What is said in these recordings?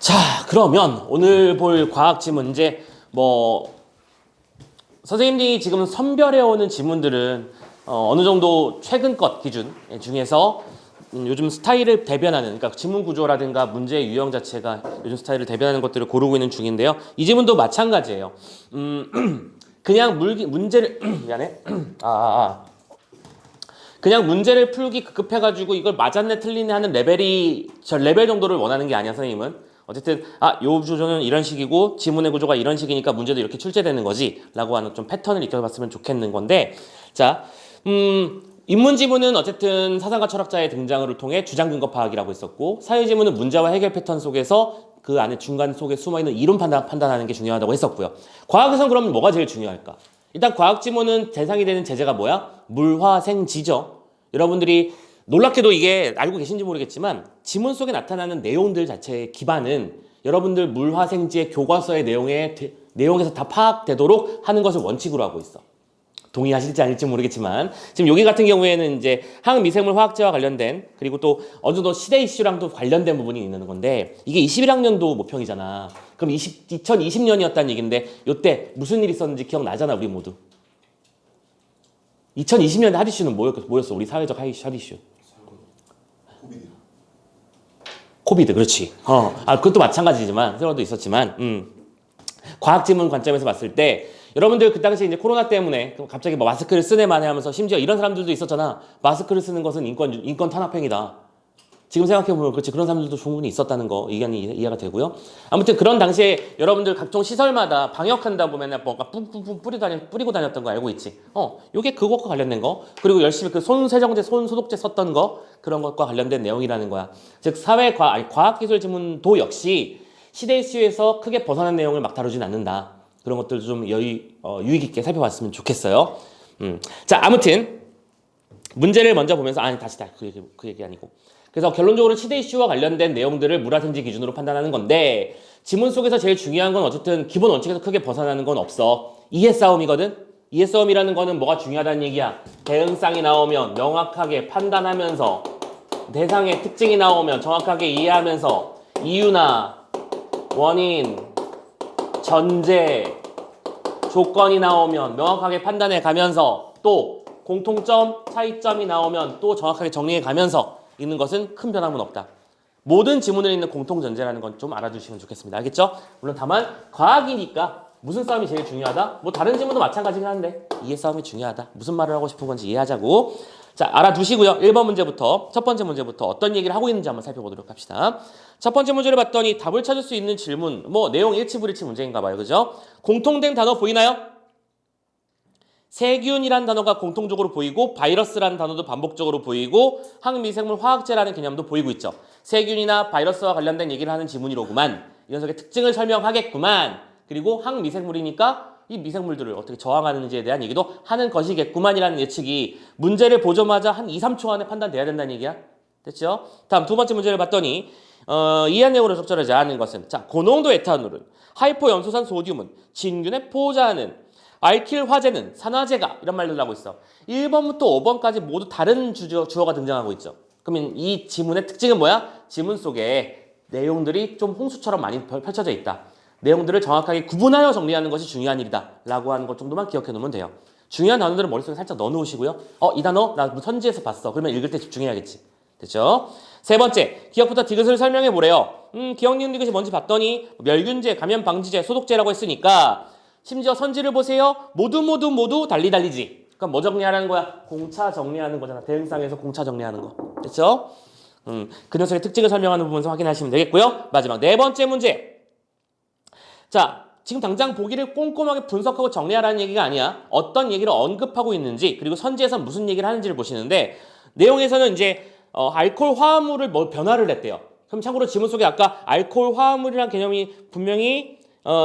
자, 그러면 오늘 볼 과학지 문제 선생님들이 지금 선별해오는 지문들은 어느 정도 최근 것 기준 중에서 요즘 스타일을 대변하는, 그러니까 지문 구조라든가 문제의 유형 자체가 요즘 스타일을 대변하는 것들을 고르고 있는 중인데요. 이 지문도 마찬가지예요. 그냥 문제를 미안해. 그냥 문제를 풀기 급급해가지고 이걸 맞았네 틀리네 하는 레벨 정도를 원하는 게 아니야, 선생님은. 어쨌든 요 구조는 이런 식이고 지문의 구조가 이런 식이니까 문제도 이렇게 출제되는 거지 라고 하는 좀 패턴을 익혀봤으면 좋겠는 건데, 자, 인문지문은 어쨌든 사상가 철학자의 등장을 통해 주장 근거 파악이라고 했었고, 사회지문은 문제와 해결 패턴 속에서 그 안에 중간 속에 숨어있는 이론 판단하는 게 중요하다고 했었고요. 과학에선 그럼 뭐가 제일 중요할까? 일단 과학지문은 대상이 되는 제재가 뭐야? 물화생지죠. 여러분들이 놀랍게도 이게 알고 계신지 모르겠지만 지문 속에 나타나는 내용들 자체의 기반은 여러분들 물화생지의 교과서의 내용에서 다 파악되도록 하는 것을 원칙으로 하고 있어. 동의하실지 아닐지 모르겠지만 지금 여기 같은 경우에는 이제 항미생물 화학제와 관련된, 그리고 또 어느 정도 시대 이슈랑도 관련된 부분이 있는 건데, 이게 21학년도 모평이잖아. 그럼 2020년이었다는 얘기인데 요때 무슨 일이 있었는지 기억나잖아, 우리 모두. 2020년에 핫 이슈는 뭐였어? 우리 사회적 핫 이슈. 코비드, 그렇지. 그것도 마찬가지지만, 세월도 있었지만, 과학지문 관점에서 봤을 때, 여러분들 그 당시 이제 코로나 때문에 갑자기 마스크를 쓰네 마네 하면서, 심지어 이런 사람들도 있었잖아. 마스크를 쓰는 것은 인권 탄압행위다. 지금 생각해보면 그렇지, 그런 사람들도 충분히 있었다는 거 이해가 되고요. 아무튼 그런 당시에 여러분들 각종 시설마다 방역한다고 맨날 뭔가 뿡뿡뿡 뿌리고 다녔던 거 알고 있지? 요게 그것과 관련된 거, 그리고 열심히 그 손세정제, 손소독제 썼던 거, 그런 것과 관련된 내용이라는 거야. 즉 과학기술 지문도 역시 시대 이슈에서 크게 벗어난 내용을 막 다루진 않는다. 그런 것들도 좀 유익 있게 살펴봤으면 좋겠어요. 자, 아무튼 문제를 먼저 보면서 그 얘기 아니고, 그래서 결론적으로 시대 이슈와 관련된 내용들을 물화생지 기준으로 판단하는 건데, 지문 속에서 제일 중요한 건 어쨌든 기본 원칙에서 크게 벗어나는 건 없어. 이해 싸움이거든. 이해 싸움이라는 거는 뭐가 중요하다는 얘기야. 대응쌍이 나오면 명확하게 판단하면서, 대상의 특징이 나오면 정확하게 이해하면서, 이유나 원인, 전제, 조건이 나오면 명확하게 판단해 가면서, 또 공통점, 차이점이 나오면 또 정확하게 정리해 가면서 있는 것은 큰 변함은 없다. 모든 지문에 있는 공통 전제라는 건 좀 알아두시면 좋겠습니다. 알겠죠? 물론 다만 과학이니까 무슨 싸움이 제일 중요하다? 다른 지문도 마찬가지긴 한데 이해 싸움이 중요하다. 무슨 말을 하고 싶은 건지 이해하자고. 자, 알아두시고요. 1번 문제부터, 첫 번째 문제부터 어떤 얘기를 하고 있는지 한번 살펴보도록 합시다. 첫 번째 문제를 봤더니 답을 찾을 수 있는 질문, 내용 일치불일치 문제인가 봐요. 그죠? 공통된 단어 보이나요? 세균이란 단어가 공통적으로 보이고, 바이러스라는 단어도 반복적으로 보이고, 항미생물 화학제라는 개념도 보이고 있죠. 세균이나 바이러스와 관련된 얘기를 하는 지문이로구만. 이 녀석의 특징을 설명하겠구만. 그리고 항미생물이니까 이 미생물들을 어떻게 저항하는지에 대한 얘기도 하는 것이겠구만이라는 예측이 문제를 보자마자 한 2, 3초 안에 판단돼야 된다는 얘기야. 됐죠? 다음 두 번째 문제를 봤더니 이해한 내용으로 적절하지 않은 것은, 자, 고농도 에탄올은, 하이포염소산 소듐은, 진균의 포자는, 알킬 화재는, 산화제가, 이런 말들을 하고 있어. 1번부터 5번까지 모두 다른 주어가 등장하고 있죠. 그러면 이 지문의 특징은 뭐야? 지문 속에 내용들이 좀 홍수처럼 많이 펼쳐져 있다. 내용들을 정확하게 구분하여 정리하는 것이 중요한 일이다 라고 하는 것 정도만 기억해 놓으면 돼요. 중요한 단어들은 머릿속에 살짝 넣어 놓으시고요. 이 단어 나 선지에서 봤어. 그러면 읽을 때 집중해야겠지. 됐죠? 세 번째, 기억부터 디귿을 설명해 보래요. 기억, 니은, 디귿이 뭔지 봤더니 멸균제, 감염 방지제, 소독제라고 했으니까, 심지어 선지를 보세요. 모두 달리지. 그럼 뭐 정리하라는 거야? 공차 정리하는 거잖아. 대응상에서 공차 정리하는 거. 됐죠? 그 녀석의 특징을 설명하는 부분에서 확인하시면 되겠고요. 마지막 네 번째 문제. 자, 지금 당장 보기를 꼼꼼하게 분석하고 정리하라는 얘기가 아니야. 어떤 얘기를 언급하고 있는지, 그리고 선지에서 무슨 얘기를 하는지를 보시는데, 내용에서는 이제 알코올 화합물을 변화를 냈대요. 그럼 참고로 지문 속에 아까 알코올 화합물이라는 개념이 분명히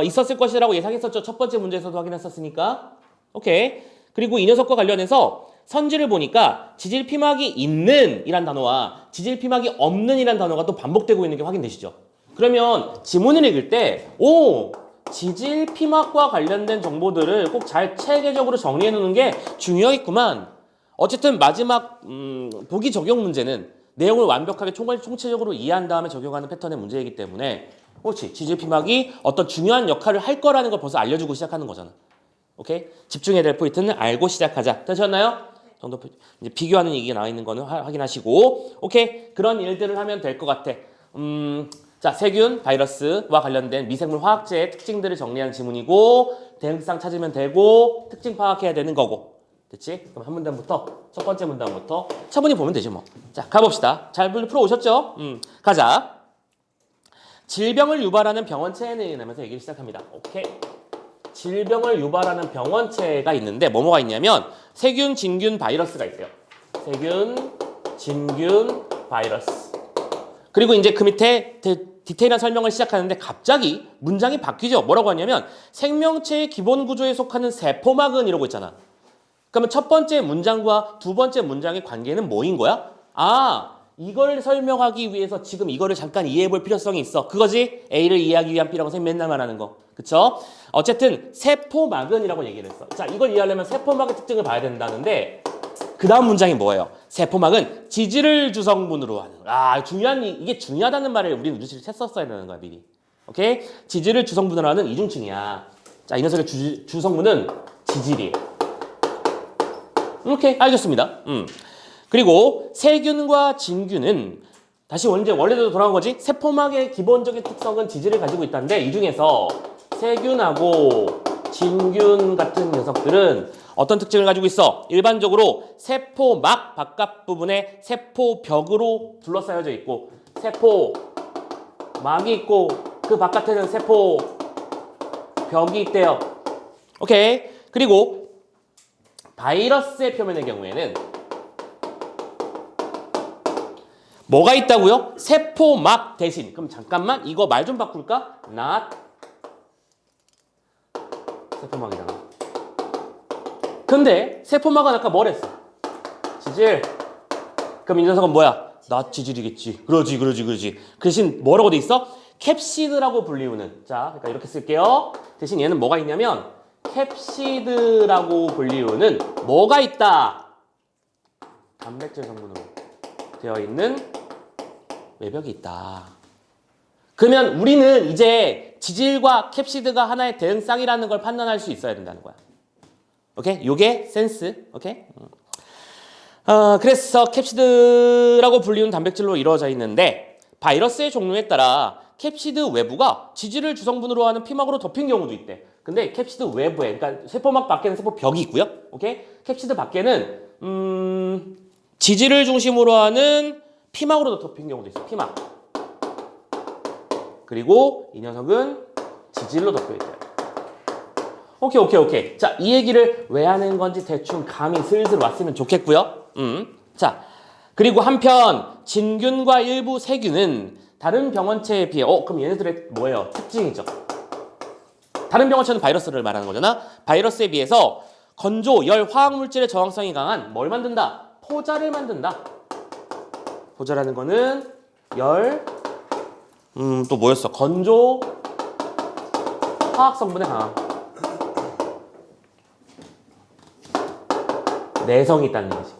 있었을 것이라고 예상했었죠. 첫 번째 문제에서도 확인했었으니까. 오케이. 그리고 이 녀석과 관련해서 선지를 보니까 지질 피막이 있는 이란 단어와 지질 피막이 없는 이란 단어가 또 반복되고 있는 게 확인되시죠. 그러면 지문을 읽을 때 지질 피막과 관련된 정보들을 꼭 잘 체계적으로 정리해 놓는 게 중요하겠구만. 어쨌든 마지막 보기 적용 문제는 내용을 완벽하게 총체적으로 이해한 다음에 적용하는 패턴의 문제이기 때문에 그렇지. 지질 피막이 어떤 중요한 역할을 할 거라는 걸 벌써 알려주고 시작하는 거잖아. 오케이? 집중해야 될 포인트는 알고 시작하자. 되셨나요? 정도 이제 비교하는 얘기가 나와 있는 거는 확인하시고, 오케이? 그런 일들을 하면 될 것 같아. 자, 세균, 바이러스와 관련된 미생물 화학제의 특징들을 정리하는 지문이고, 대응상 찾으면 되고, 특징 파악해야 되는 거고. 됐지? 그럼 한 문단부터, 첫 번째 문단부터 차분히 보면 되죠, 뭐. 자, 가봅시다. 잘 풀어 오셨죠? 가자. 질병을 유발하는 병원체에 의하면서 얘기를 시작합니다. 오케이. 질병을 유발하는 병원체가 있는데 뭐가 있냐면 세균, 진균, 바이러스가 있어요. 세균, 진균, 바이러스. 그리고 이제 그 밑에 디테일한 설명을 시작하는데 갑자기 문장이 바뀌죠. 뭐라고 하냐면 생명체의 기본 구조에 속하는 세포막은 이러고 있잖아. 그러면 첫 번째 문장과 두 번째 문장의 관계는 뭐인 거야? 이걸 설명하기 위해서 지금 이거를 잠깐 이해해 볼 필요성이 있어. 그거지? A를 이해하기 위한 B라고 선생님 맨날 말하는 거. 그쵸? 어쨌든 세포막은이라고 얘기를 했어. 자, 이걸 이해하려면 세포막의 특징을 봐야 된다는데 그 다음 문장이 뭐예요? 세포막은 지질을 주성분으로 하는. 이게 중요하다는 말을 우리는 누리실 했었어야 되는 거야, 미리. 오케이? 지질을 주성분으로 하는 이중층이야. 자, 이 녀석의 주성분은 지질이에요. 오케이, 알겠습니다. 그리고 세균과 진균은 다시 원래대로 돌아온 거지. 세포막의 기본적인 특성은 지질을 가지고 있다는데 이 중에서 세균하고 진균 같은 녀석들은 어떤 특징을 가지고 있어? 일반적으로 세포막 바깥 부분에 세포벽으로 둘러싸여져 있고 세포막이 있고 그 바깥에는 세포벽이 있대요. 오케이. 그리고 바이러스의 표면의 경우에는 뭐가 있다고요? 세포막 대신. 그럼 잠깐만 이거 말 좀 바꿀까? not 세포막이잖아. 근데 세포막은 아까 뭐랬어? 지질. 그럼 이 녀석은 뭐야? not 지질이겠지. 그러지. 그 대신 뭐라고 돼 있어? 캡시드라고 불리우는. 자, 그러니까 이렇게 쓸게요. 대신 얘는 뭐가 있냐면 캡시드라고 불리우는 뭐가 있다? 단백질 성분으로 되어 있는 외벽이 있다. 그러면 우리는 이제 지질과 캡시드가 하나의 대응쌍이라는 걸 판단할 수 있어야 된다는 거야. 오케이? 요게 센스. 오케이? 그래서 캡시드라고 불리우는 단백질로 이루어져 있는데 바이러스의 종류에 따라 캡시드 외부가 지질을 주성분으로 하는 피막으로 덮인 경우도 있대. 근데 캡시드 외부에, 그러니까 세포막 밖에는 세포벽이 있고요. 오케이? 캡시드 밖에는 지질을 중심으로 하는 피막으로 덮인 경우도 있어. 피막. 그리고 이 녀석은 지질로 덮여 있대요. 오케이. 자, 이 얘기를 왜 하는 건지 대충 감이 슬슬 왔으면 좋겠고요. 자, 그리고 한편 진균과 일부 세균은 다른 병원체에 비해 그럼 얘네들의 뭐예요? 특징이죠. 다른 병원체는 바이러스를 말하는 거잖아. 바이러스에 비해서 건조, 열, 화학물질의 저항성이 강한 뭘 만든다? 포자를 만든다. 포자라는 거는 열, 또 뭐였어? 건조, 화학 성분에 강함. 내성이 있다는 얘기지.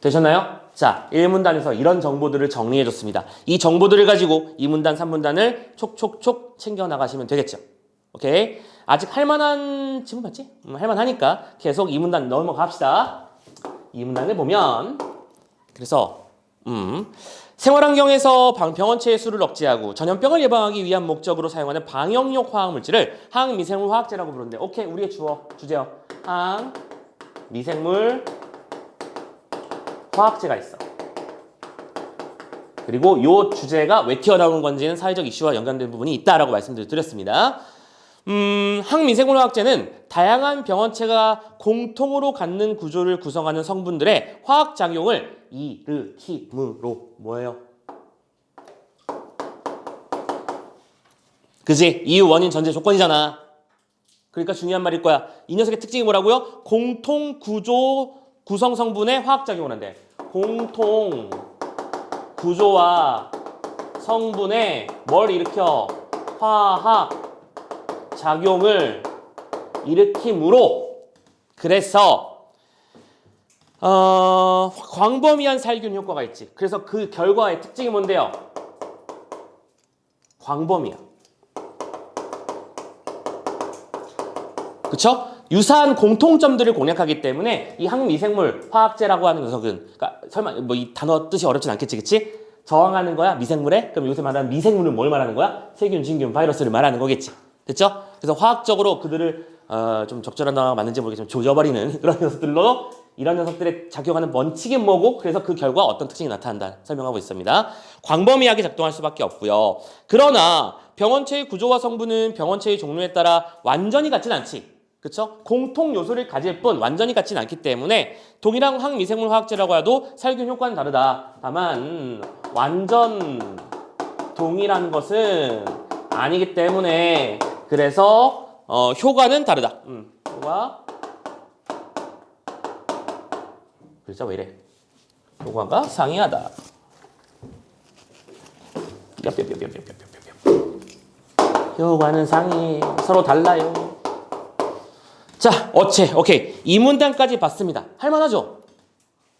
되셨나요? 자, 1문단에서 이런 정보들을 정리해줬습니다. 이 정보들을 가지고 2문단, 3문단을 촉촉촉 챙겨나가시면 되겠죠. 오케이? 아직 할만한 지문 맞지? 할만하니까 계속 2문단 넘어갑시다. 2문단을 보면 그래서 생활환경에서 병원체의 수를 억제하고 전염병을 예방하기 위한 목적으로 사용하는 방역용 화학물질을 항미생물 화학제라고 부르는데 오케이, 우리의 주제요. 항미생물 화학제가 있어. 그리고 이 주제가 왜 튀어나오는 건지는 사회적 이슈와 연관된 부분이 있다라고 말씀을 드렸습니다. 항미생물 화학제는 다양한 병원체가 공통으로 갖는 구조를 구성하는 성분들의 화학작용을 일으킴으로 뭐예요? 그지? 이유, 원인, 전제, 조건이잖아. 그러니까 중요한 말일 거야. 이 녀석의 특징이 뭐라고요? 공통 구조 구성 성분의 화학작용을 한대. 공통 구조와 성분의 뭘 일으켜? 화학 작용을 일으킴으로. 그래서 광범위한 살균 효과가 있지. 그래서 그 결과의 특징이 뭔데요? 광범위야. 그쵸? 유사한 공통점들을 공략하기 때문에 이 항미생물 화학제라고 하는 녀석은, 그러니까 설마 뭐 이 단어 뜻이 어렵진 않겠지, 그치? 저항하는 거야 미생물에? 그럼 요새 말하는 미생물은 뭘 말하는 거야? 세균, 진균, 바이러스를 말하는 거겠지. 됐죠? 그래서 화학적으로 그들을 좀 적절한 단어가 맞는지 모르겠지만 조져버리는 그런 녀석들로 이런 녀석들의 작용하는 원칙이 뭐고 그래서 그 결과 어떤 특징이 나타난다 설명하고 있습니다. 광범위하게 작동할 수밖에 없고요. 그러나 병원체의 구조와 성분은 병원체의 종류에 따라 완전히 같진 않지. 그쵸? 공통 요소를 가질 뿐 완전히 같진 않기 때문에 동일한 항미생물 화학제라고 해도 살균 효과는 다르다. 다만 완전 동일한 것은 아니기 때문에 그래서 효과는 다르다. 효과 글자 왜 이래? 효과가 상이하다. 효과는 상이 서로 달라요. 자, 오케이. 이 문단까지 봤습니다. 할만하죠?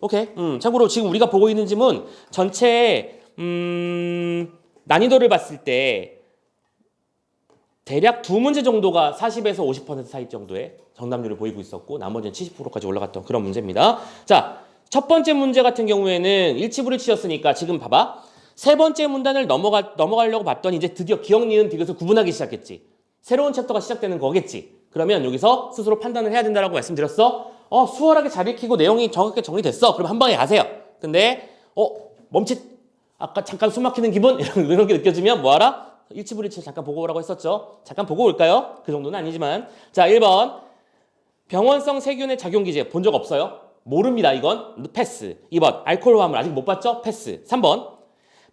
오케이. 참고로 지금 우리가 보고 있는 지문 전체 난이도를 봤을 때 대략 2문제 정도가 40에서 50% 사이 정도의 정답률을 보이고 있었고 나머지는 70%까지 올라갔던 그런 문제입니다. 자, 첫 번째 문제 같은 경우에는 일치불일치였으니까 지금 봐봐. 세 번째 문단을 넘어가려고 봤더니 이제 드디어 기억, 니은, 디귿을 구분하기 시작했지. 새로운 챕터가 시작되는 거겠지. 그러면 여기서 스스로 판단을 해야 된다라고 말씀드렸어. 수월하게 잘 읽히고 내용이 정확하게 정리됐어. 그럼 한 방에 가세요. 근데 멈칫. 아까 잠깐 숨 막히는 기분? 이런 게 느껴지면 뭐하라? 일치불일치 잠깐 보고 오라고 했었죠. 잠깐 보고 올까요? 그 정도는 아니지만. 자, 1번. 병원성 세균의 작용기제 본 적 없어요? 모릅니다. 이건 패스. 2번. 알코올 화합물 아직 못 봤죠? 패스. 3번.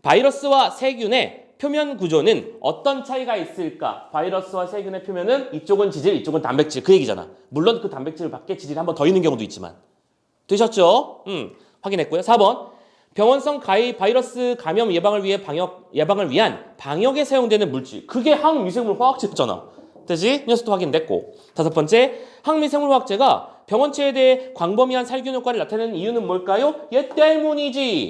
바이러스와 세균의 표면 구조는 어떤 차이가 있을까? 바이러스와 세균의 표면은 이쪽은 지질, 이쪽은 단백질. 그 얘기잖아. 물론 그 단백질 밖에 지질이 한 번 더 있는 경우도 있지만. 되셨죠? 확인했고요. 4번. 병원성 바이러스 감염 예방을 위한 방역에 사용되는 물질. 그게 항미생물 화학제였잖아. 되지? 녀석도 확인됐고. 5번째. 항미생물 화학제가 병원체에 대해 광범위한 살균 효과를 나타내는 이유는 뭘까요? 얘 때문이지.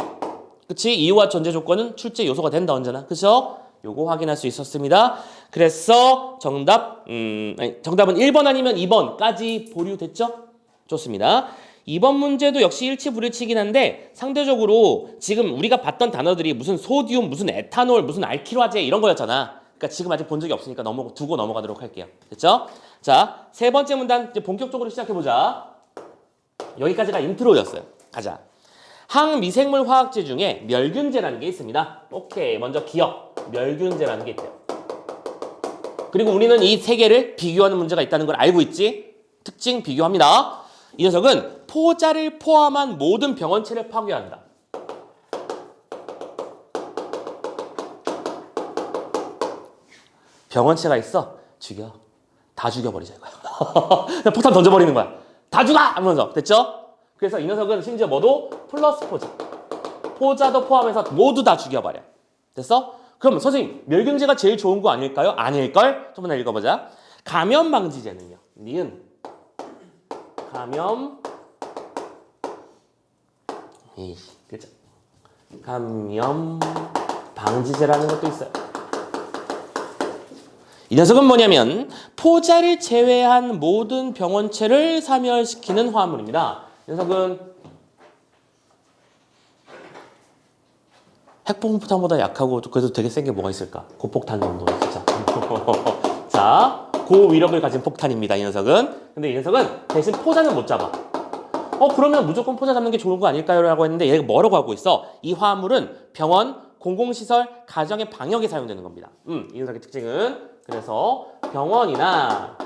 그치? 이유와 전제 조건은 출제 요소가 된다 언제나. 그쵸? 요거 확인할 수 있었습니다. 그래서 정답은 1번 아니면 2번까지 보류됐죠? 좋습니다. 2번 문제도 역시 일치불일치긴 한데 상대적으로 지금 우리가 봤던 단어들이 무슨 소디움, 무슨 에탄올, 무슨 알키로아제 이런 거였잖아. 그러니까 지금 아직 본 적이 없으니까 두고 넘어가도록 할게요. 됐죠? 자, 세 번째 문단 이제 본격적으로 시작해보자. 여기까지가 인트로였어요. 가자. 항미생물 화학제 중에 멸균제라는 게 있습니다. 오케이, 먼저 기억. 멸균제라는 게 있대요. 그리고 우리는 이 세 개를 비교하는 문제가 있다는 걸 알고 있지? 특징 비교합니다. 이 녀석은 포자를 포함한 모든 병원체를 파괴한다. 병원체가 있어? 죽여. 다 죽여버리자 이거야. 그냥 폭탄 던져버리는 거야. 다 죽어! 하면서. 됐죠? 그래서 이 녀석은 심지어 뭐도 플러스 포자. 포자도 포함해서 모두 다 죽여버려. 됐어? 그럼 선생님 멸균제가 제일 좋은 거 아닐까요? 아닐걸? 좀 더 읽어보자. 감염 방지제는요. 니은 감염 그죠? 감염 방지제라는 것도 있어요. 이 녀석은 뭐냐면 포자를 제외한 모든 병원체를 사멸시키는 화합물입니다. 이 녀석은 핵폭탄보다 약하고 그래도 되게 센 게 뭐가 있을까? 고폭탄 정도 진짜. 자, 고위력을 가진 폭탄입니다. 이 녀석은. 근데 이 녀석은 대신 포자는 못 잡아. 그러면 무조건 포자 잡는 게 좋은 거 아닐까요? 라고 했는데 얘가 뭐라고 하고 있어? 이 화합물은 병원, 공공시설, 가정의 방역에 사용되는 겁니다. 이 녀석의 특징은 그래서 병원이나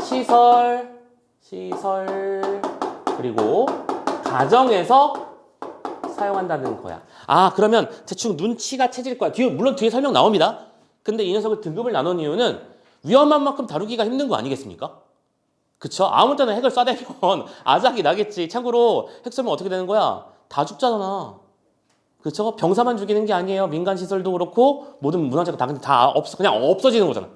시설 그리고 가정에서 사용한다는 거야. 그러면 대충 눈치가 채질 거야. 물론 뒤에 설명 나옵니다. 근데 이 녀석을 등급을 나눈 이유는 위험한 만큼 다루기가 힘든 거 아니겠습니까? 그쵸? 아무 때나 핵을 쏴대면 아작이 나겠지. 참고로 핵 쏘면 어떻게 되는 거야? 다 죽잖아. 그쵸? 병사만 죽이는 게 아니에요. 민간시설도 그렇고 모든 문화재가 다 그냥 없어지는 거잖아.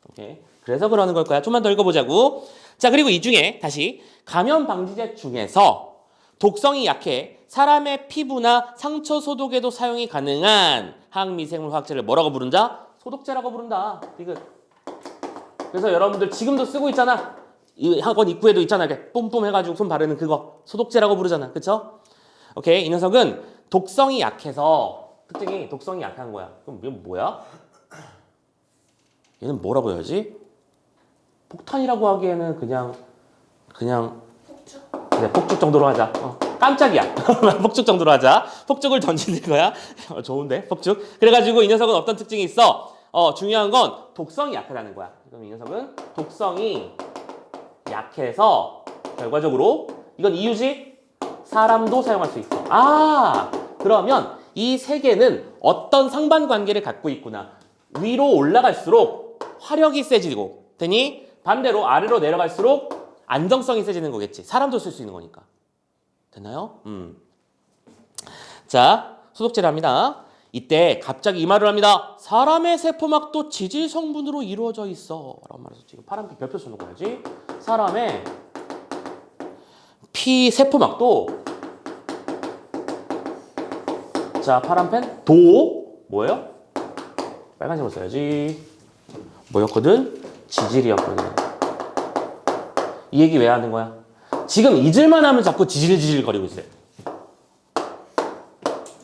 오케이. 그래서 그러는 걸 거야. 좀만 더 읽어보자고. 자, 그리고 이 중에 다시 감염 방지제 중에서 독성이 약해 사람의 피부나 상처 소독에도 사용이 가능한 항미생물 화학제를 뭐라고 부른다? 소독제라고 부른다. 이거. 그래서 여러분들 지금도 쓰고 있잖아. 이 학원 입구에도 있잖아. 이렇게 뿜뿜 해가지고 손 바르는 그거 소독제라고 부르잖아. 그쵸? 오케이. 이 녀석은 독성이 약해서 특징이 독성이 약한 거야. 그럼 얘는 뭐야? 얘는 뭐라고 해야지? 폭탄이라고 하기에는 그냥 그래, 폭죽 정도로 하자. 깜짝이야. 폭죽 정도로 하자. 폭죽을 던지는 거야. 좋은데 폭죽. 그래가지고 이 녀석은 어떤 특징이 있어? 중요한 건 독성이 약하다는 거야. 그럼 이 녀석은 독성이 약해서 결과적으로 이건 이유지? 사람도 사용할 수 있어. 그러면 이 세 개는 어떤 상반관계를 갖고 있구나. 위로 올라갈수록 화력이 세지고 되니 반대로 아래로 내려갈수록 안정성이 세지는 거겠지. 사람도 쓸 수 있는 거니까. 됐나요? 자, 소독제를 합니다. 이때 갑자기 이 말을 합니다. 사람의 세포막도 지질 성분으로 이루어져 있어. 라고 말해서 지금 파란빛 별표 써놓고야지. 사람의 피 세포막도 자, 파란 펜 뭐예요? 빨간색으로 써야지. 뭐였거든? 지질이었거든. 이 얘기 왜 하는 거야? 지금 잊을만 하면 자꾸 지질지질 거리고 있어요.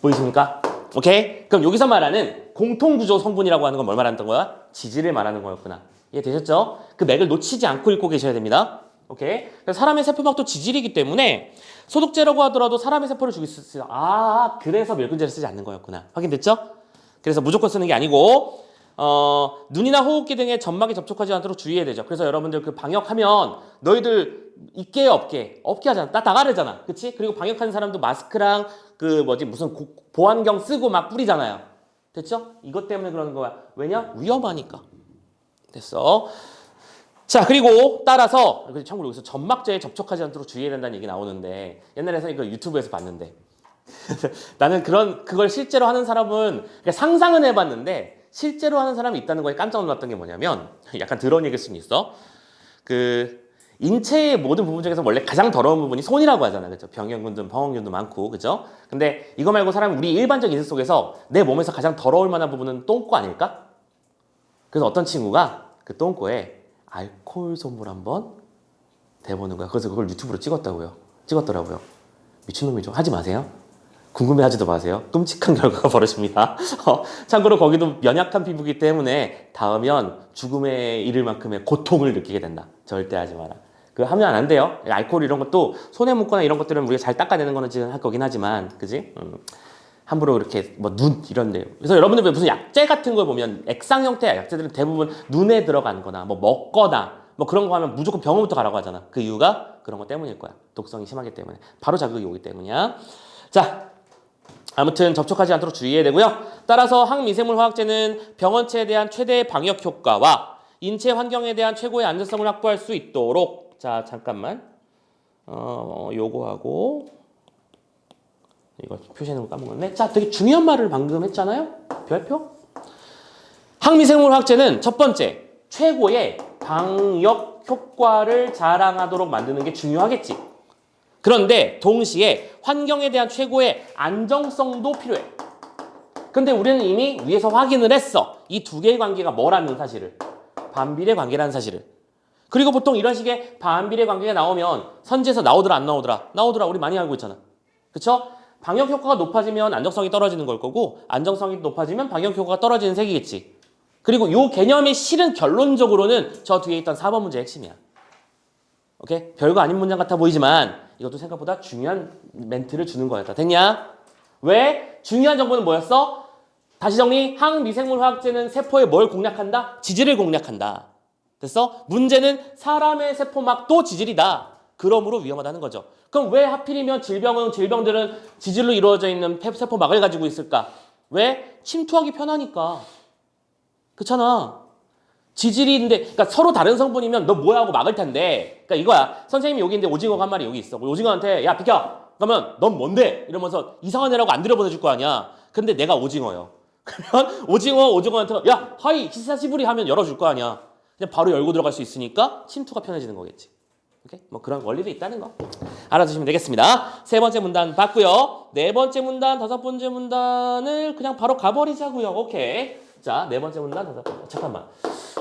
보이십니까? 오케이? 그럼 여기서 말하는 공통구조 성분이라고 하는 건 뭘 말하는 거야? 지질을 말하는 거였구나. 이해되셨죠? 그 맥을 놓치지 않고 읽고 계셔야 됩니다. 오케이? 그래서 사람의 세포막도 지질이기 때문에 소독제라고 하더라도 사람의 세포를 죽일 수 있어요. 그래서 멸균제를 쓰지 않는 거였구나. 확인됐죠? 그래서 무조건 쓰는 게 아니고 눈이나 호흡기 등의 점막에 접촉하지 않도록 주의해야 되죠. 그래서 여러분들 그 방역하면 너희들 있게 없게 하잖아. 다 나가르잖아. 그치? 그리고 방역하는 사람도 마스크랑 무슨 보안경 쓰고 막 뿌리잖아요. 됐죠? 이것 때문에 그러는 거야. 왜냐? 위험하니까. 됐어. 자, 그리고 따라서 참고로 여기서 점막제에 접촉하지 않도록 주의해야 된다는 얘기 나오는데 옛날에 이거 유튜브에서 봤는데 나는 그걸 실제로 하는 사람은 상상은 해봤는데 실제로 하는 사람이 있다는 거에 깜짝 놀랐던 게 뭐냐면 약간 더러운 얘기일 수는 있어. 인체의 모든 부분 중에서 원래 가장 더러운 부분이 손이라고 하잖아. 그죠? 병원균도 방어균도 많고. 그죠? 근데 이거 말고 우리 일반적 인생 속에서 내 몸에서 가장 더러울 만한 부분은 똥꼬 아닐까? 그래서 어떤 친구가 그 똥꼬에 알코올 솜을 한번 대보는 거야. 그래서 그걸 유튜브로 찍었더라고요. 미친놈이죠. 하지 마세요. 궁금해하지도 마세요. 끔찍한 결과가 벌어집니다. 참고로 거기도 연약한 피부이기 때문에 닿으면 죽음에 이를 만큼의 고통을 느끼게 된다. 절대 하지 마라. 그거 하면 안 돼요. 알코올 이런 것도 손에 묻거나 이런 것들은 우리가 잘 닦아내는 거는 지금 할 거긴 하지만, 그지? 함부로 이렇게 눈 이런데요. 그래서 여러분들 무슨 약재 같은 걸 보면 액상 형태의 약재들은 대부분 눈에 들어간 거나 먹거나 그런 거 하면 무조건 병원부터 가라고 하잖아. 그 이유가 그런 거 때문일 거야. 독성이 심하기 때문에. 바로 자극이 오기 때문이야. 자, 아무튼 접촉하지 않도록 주의해야 되고요. 따라서 항미생물 화학제는 병원체에 대한 최대의 방역 효과와 인체 환경에 대한 최고의 안전성을 확보할 수 있도록 자, 잠깐만. 요거하고 이거 표시하는 거 까먹었네. 자, 되게 중요한 말을 방금 했잖아요. 별표? 항미생물 화학제는 첫 번째, 최고의 방역 효과를 자랑하도록 만드는 게 중요하겠지. 그런데 동시에 환경에 대한 최고의 안정성도 필요해. 근데 우리는 이미 위에서 확인을 했어. 이 두 개의 관계가 뭐라는 사실을. 반비례 관계라는 사실을. 그리고 보통 이런 식의 반비례 관계가 나오면 선지에서 나오더라 안 나오더라? 나오더라. 우리 많이 알고 있잖아. 그쵸? 방역 효과가 높아지면 안정성이 떨어지는 걸 거고 안정성이 높아지면 방역 효과가 떨어지는 색이겠지. 그리고 이 개념이 실은 결론적으로는 저 뒤에 있던 4번 문제의 핵심이야. 오케이? 별거 아닌 문장 같아 보이지만 이것도 생각보다 중요한 멘트를 주는 거였다. 됐냐? 왜? 중요한 정보는 뭐였어? 다시 정리. 항미생물 화학제는 세포에 뭘 공략한다? 지질을 공략한다. 됐어? 문제는 사람의 세포막도 지질이다. 그러므로 위험하다는 거죠. 그럼 왜 하필이면 질병들은 지질로 이루어져 있는 세포막을 가지고 있을까? 왜? 침투하기 편하니까. 그렇잖아. 지질인데, 그러니까 서로 다른 성분이면 너 뭐야 하고 막을 텐데. 그러니까 이거야. 선생님이 여기 있는데 오징어가 한 마리 여기 있어. 오징어한테 야 비켜. 그러면 넌 뭔데? 이러면서 이상한 애라고 안 들여보내줄 거 아니야. 근데 내가 오징어요. 그러면 오징어한테 야 하이 히사시부리 하면 열어줄 거 아니야. 그냥 바로 열고 들어갈 수 있으니까 침투가 편해지는 거겠지. 오케이? 뭐 그런 원리도 있다는 거 알아두시면 되겠습니다. 세 번째 문단 봤고요. 네 번째 문단, 다섯 번째 문단을 그냥 바로 가버리자고요. 오케이. 자, 네 번째 문단, 잠깐만.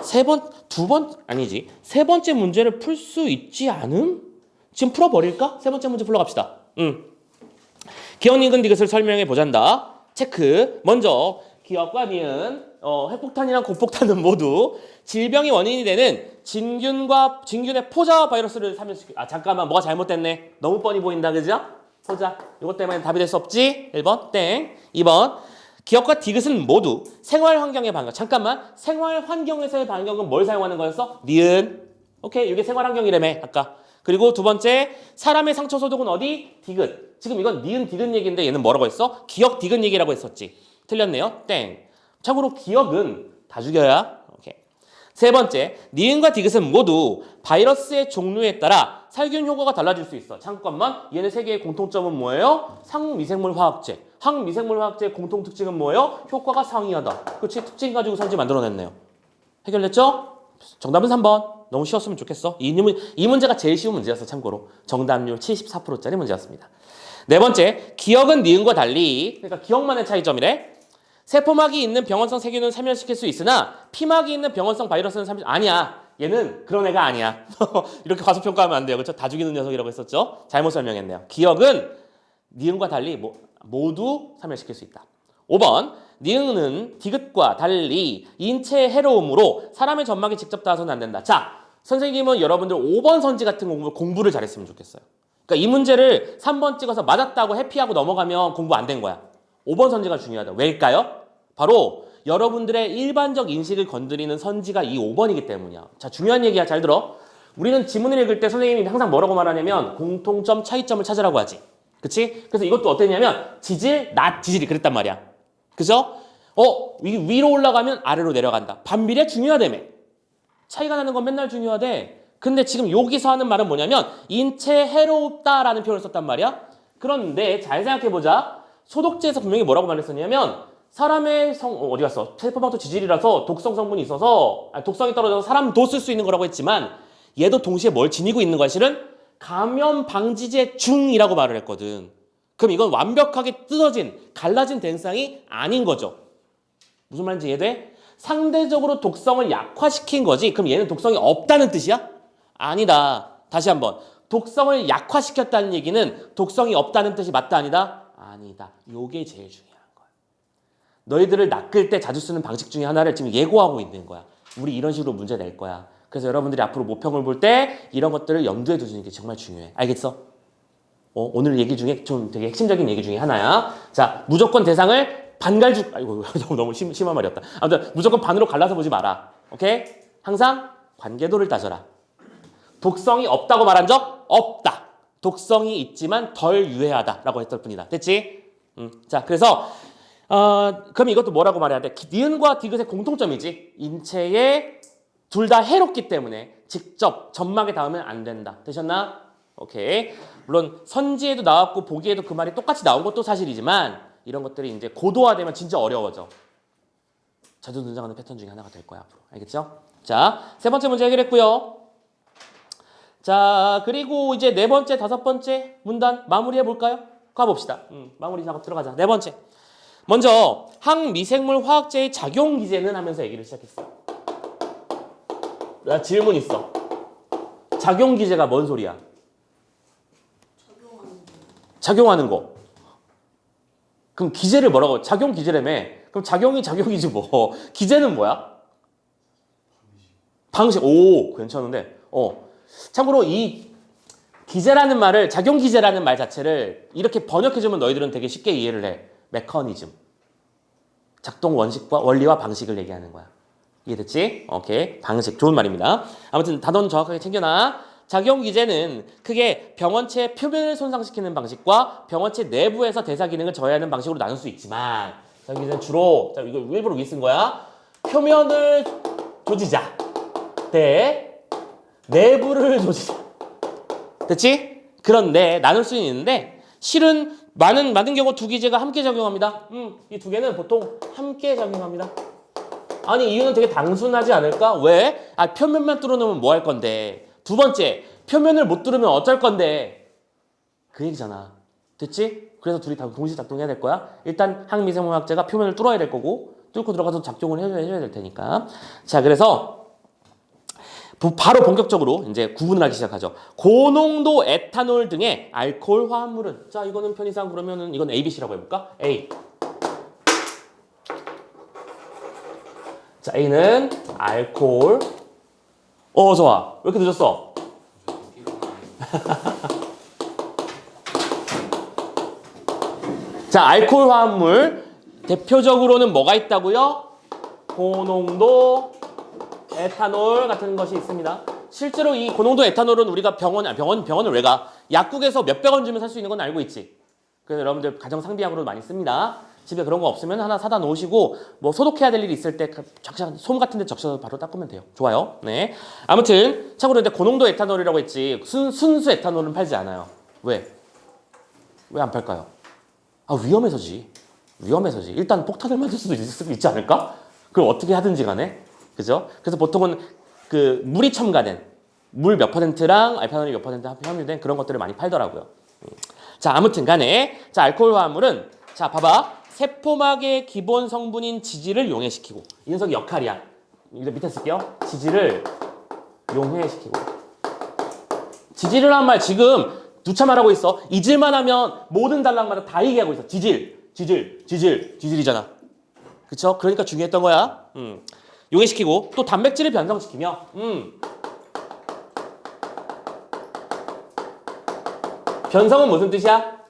세 번째 문제를 풀 수 있지 않음? 지금 풀어버릴까? 세 번째 문제 풀러갑시다. 기억, 니은, 디귿을 설명해 보잔다. 체크. 먼저 기억과 니은, 핵폭탄이랑 고폭탄은 모두 질병의 원인이 되는 진균의 포자 바이러스를 사면시켜. 잠깐만, 뭐가 잘못됐네. 너무 뻔히 보인다, 그죠? 포자. 이것 때문에 답이 될 수 없지? 1번 땡. 2번 기억과 디귿은 모두 생활 환경의 반경. 잠깐만, 생활 환경에서의 반경은 뭘 사용하는 거였어? 니은. 오케이, 이게 생활 환경이라며 아까. 그리고 두 번째, 사람의 상처 소독은 어디? 디귿. 지금 이건 니은 디귿 얘기인데 얘는 뭐라고 했어? 기억 디귿 얘기라고 했었지. 틀렸네요. 땡. 참고로 기억은 다 죽여야. 오케이. 세 번째, 니은과 디귿은 모두 바이러스의 종류에 따라 살균 효과가 달라질 수 있어. 잠깐만, 얘네 세 개의 공통점은 뭐예요? 상미생물 화학제. 항미생물 화학제의 공통 특징은 뭐예요? 효과가 상이하다. 그렇지? 특징 가지고 선지 만들어냈네요. 해결됐죠? 정답은 3번. 너무 쉬웠으면 좋겠어. 이 문제가 제일 쉬운 문제였어. 참고로 정답률 74%짜리 문제였습니다. 네 번째, 기억은 니은과 달리, 그러니까 기억만의 차이점이래. 세포막이 있는 병원성 세균은 사멸시킬 수 있으나 피막이 있는 병원성 바이러스는 아니야. 얘는 그런 애가 아니야. 이렇게 과소평가하면 안 돼요. 그렇죠? 다 죽이는 녀석이라고 했었죠? 잘못 설명했네요. 기억은 니은과 달리 모두 사멸시킬 수 있다. 5번, 니은은 디귿과 달리 인체에 해로움으로 사람의 점막에 직접 닿아서는 안 된다. 자, 선생님은 여러분들 5번 선지 같은 공부를 잘했으면 좋겠어요. 그러니까 이 문제를 3번 찍어서 맞았다고 해피하고 넘어가면 공부 안 된 거야. 5번 선지가 중요하다. 왜일까요? 바로 여러분들의 일반적 인식을 건드리는 선지가 이 5번이기 때문이야. 자, 중요한 얘기야. 잘 들어. 우리는 지문을 읽을 때 선생님이 항상 뭐라고 말하냐면 공통점, 차이점을 찾으라고 하지. 그치? 그래서 이것도 어땠냐면 지질, 지질이 그랬단 말이야. 그죠? 위로 올라가면 아래로 내려간다. 반비례 중요하다며. 차이가 나는 건 맨날 중요하대. 근데 지금 여기서 하는 말은 뭐냐면 인체에 해롭다라는 표현을 썼단 말이야. 그런데 잘 생각해보자. 소독제에서 분명히 뭐라고 말했었냐면 사람의 어디 갔어? 세포막도 지질이라서 독성 성분이 있어서 독성이 떨어져서 사람도 쓸 수 있는 거라고 했지만 얘도 동시에 뭘 지니고 있는 거야? 실은 감염 방지제 중이라고 말을 했거든. 그럼 이건 완벽하게 갈라진 대상이 아닌 거죠. 무슨 말인지 이해돼? 상대적으로 독성을 약화시킨 거지. 그럼 얘는 독성이 없다는 뜻이야? 아니다. 다시 한번. 독성을 약화시켰다는 얘기는 독성이 없다는 뜻이 맞다 아니다? 아니다. 요게 제일 중요한 거야. 너희들을 낚을 때 자주 쓰는 방식 중에 하나를 지금 예고하고 있는 거야. 우리 이런 식으로 문제 낼 거야. 그래서 여러분들이 앞으로 모평을 볼 때 이런 것들을 염두에 두시는 게 정말 중요해. 알겠어? 오늘 얘기 중에 좀 되게 핵심적인 얘기 중에 하나야. 자, 무조건 대상을 아이고, 너무 심한 말이었다. 아무튼 무조건 반으로 갈라서 보지 마라. 오케이? 항상 관계도를 따져라. 독성이 없다고 말한 적 없다. 독성이 있지만 덜 유해하다라고 했을 뿐이다. 됐지? 자, 그래서 그럼 이것도 뭐라고 말해야 돼? 니은과 디귿의 공통점이지. 인체에 둘 다 해롭기 때문에 직접 점막에 닿으면 안 된다. 되셨나? 오케이. 물론 선지에도 나왔고 보기에도 그 말이 똑같이 나온 것도 사실이지만 이런 것들이 이제 고도화되면 진짜 어려워져. 자주 등장하는 패턴 중에 하나가 될 거야 앞으로. 알겠죠? 자, 세 번째 문제 해결했고요. 자, 그리고 이제 네 번째, 다섯 번째 문단 마무리해 볼까요? 가봅시다. 마무리 작업 들어가자. 네 번째. 먼저 항미생물 화학제의 작용 기제는 하면서 얘기를 시작했어. 나 질문 있어. 작용 기제가 뭔 소리야? 작용하는 거. 그럼 기제를 뭐라고? 작용 기제라며. 그럼 작용이지 뭐. 기제는 뭐야? 방식. 오, 괜찮은데. 참고로 이 기제라는 말을, 작용 기제라는 말 자체를 이렇게 번역해주면 너희들은 되게 쉽게 이해를 해. 메커니즘. 작동 원칙과 원리와 방식을 얘기하는 거야. 이해됐지? 오케이. 방식. 좋은 말입니다. 아무튼 단어는 정확하게 챙겨놔. 작용 기제는 크게 병원체 표면을 손상시키는 방식과 병원체 내부에서 대사 기능을 저해하는 방식으로 나눌 수 있지만 작용 기제는 주로, 자, 이거 일부러 위에 쓴 거야. 표면을 조지자. 대 내부를 조지자. 됐지? 그런데 나눌 수는 있는데 실은 많은 경우 두 기제가 함께 작용합니다. 이 두 개는 보통 함께 작용합니다. 아니 이유는 되게 단순하지 않을까? 왜? 표면만 뚫어놓으면 뭐 할 건데? 두 번째, 표면을 못 뚫으면 어쩔 건데 그 얘기잖아. 됐지? 그래서 둘이 다 동시에 작동해야 될 거야. 일단 항미생물학제가 표면을 뚫어야 될 거고 뚫고 들어가서 작동을 해줘야 될 테니까. 자, 그래서 바로 본격적으로 이제 구분을 하기 시작하죠. 고농도 에탄올 등의 알코올 화합물은, 자, 이거는 편의상 그러면은 이건 ABC라고 해볼까? A. 자, A는 알코올. 좋아. 왜 이렇게 늦었어? 자, 알코올 화합물 대표적으로는 뭐가 있다고요? 고농도 에탄올 같은 것이 있습니다. 실제로 이 고농도 에탄올은 우리가 병원을 왜 가? 약국에서 몇백 원 주면 살 수 있는 건 알고 있지. 그래서 여러분들 가정 상비약으로 많이 씁니다. 집에 그런 거 없으면 하나 사다 놓으시고 뭐 소독해야 될 일이 있을 때 솜 같은 데 적셔서 바로 닦으면 돼요. 좋아요. 네. 아무튼 참고로 이제 고농도 에탄올이라고 했지 순수 에탄올은 팔지 않아요. 왜? 왜 안 팔까요? 위험해서지. 위험해서지. 일단 폭탄을 맞을 수도 있지 않을까? 그걸 어떻게 하든지 간에. 그죠? 그래서 보통은 그 물이 첨가된 물 몇 퍼센트랑 알파놀이 몇 퍼센트 함유된 그런 것들을 많이 팔더라고요. 자, 아무튼 간에 자, 알코올 화합물은 자, 봐봐. 세포막의 기본 성분인 지질을 용해시키고 이 녀석의 역할이야. 이제 밑에 쓸게요. 지질을 용해시키고. 지질을 한 말 지금 누차 말하고 있어. 이질만 하면 모든 단락마다 다 얘기하고 있어. 지질이잖아. 그쵸? 그러니까 중요했던 거야. 용해시키고 또 단백질을 변성시키며 변성은 무슨 뜻이야?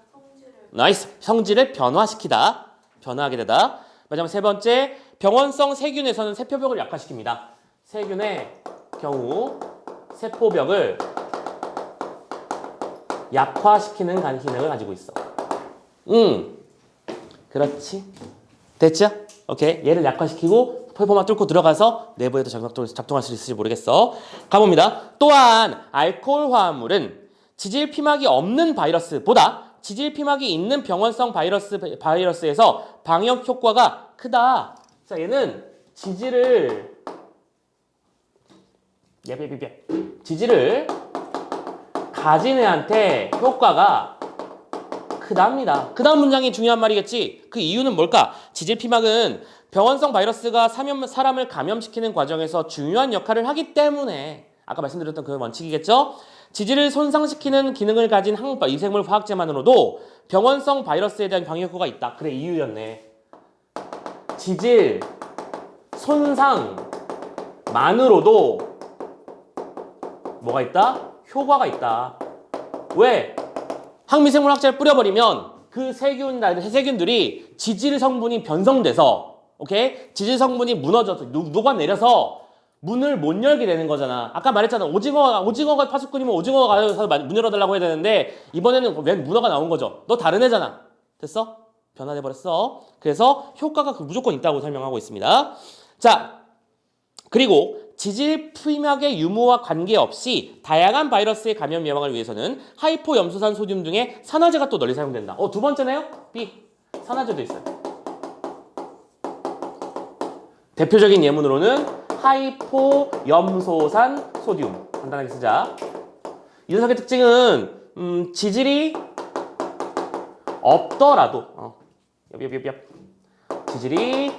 나이스. 성질을 변화시키다. 변화하게 되다. 마지막 세 번째, 병원성 세균에서는 세포벽을 약화시킵니다. 세균의 경우 세포벽을 약화시키는 기능을 가지고 있어. 그렇지. 됐죠? 오케이. 얘를 약화시키고 세포만 뚫고 들어가서 내부에도 작동할 수 있을지 모르겠어. 가봅니다. 또한 알코올 화합물은 지질 피막이 없는 바이러스보다 지질 피막이 있는 병원성 바이러스에서 방역 효과가 크다. 자, 얘는 지질을 가진 애한테 효과가 크답니다. 그 다음 문장이 중요한 말이겠지. 그 이유는 뭘까? 지질 피막은 병원성 바이러스가 사람을 감염시키는 과정에서 중요한 역할을 하기 때문에 아까 말씀드렸던 그 원칙이겠죠? 지질을 손상시키는 기능을 가진 미생물 화학제만으로도 병원성 바이러스에 대한 방역 효과가 있다. 그래, 이유였네. 지질 손상만으로도 뭐가 있다? 효과가 있다. 왜? 항미생물 학제를 뿌려버리면 그 세균들이 지질 성분이 변성돼서 오케이? 지질 성분이 무너져서 녹아내려서 문을 못 열게 되는 거잖아. 아까 말했잖아. 오징어가 파수꾼이면 오징어가 가서 문 열어달라고 해야 되는데 이번에는 웬 문어가 나온 거죠. 너 다른 애잖아. 됐어? 변화돼버렸어. 그래서 효과가 무조건 있다고 설명하고 있습니다. 자, 그리고 지질 피막의 유무와 관계없이 다양한 바이러스의 감염 예방을 위해서는 하이포 염소산 소듐 등의 산화제가 또 널리 사용된다. 두 번째네요? B. 산화제도 있어요. 대표적인 예문으로는 하이포 염소산 소듐. 간단하게 쓰자. 이 녀석의 특징은 지질이 없더라도 지질이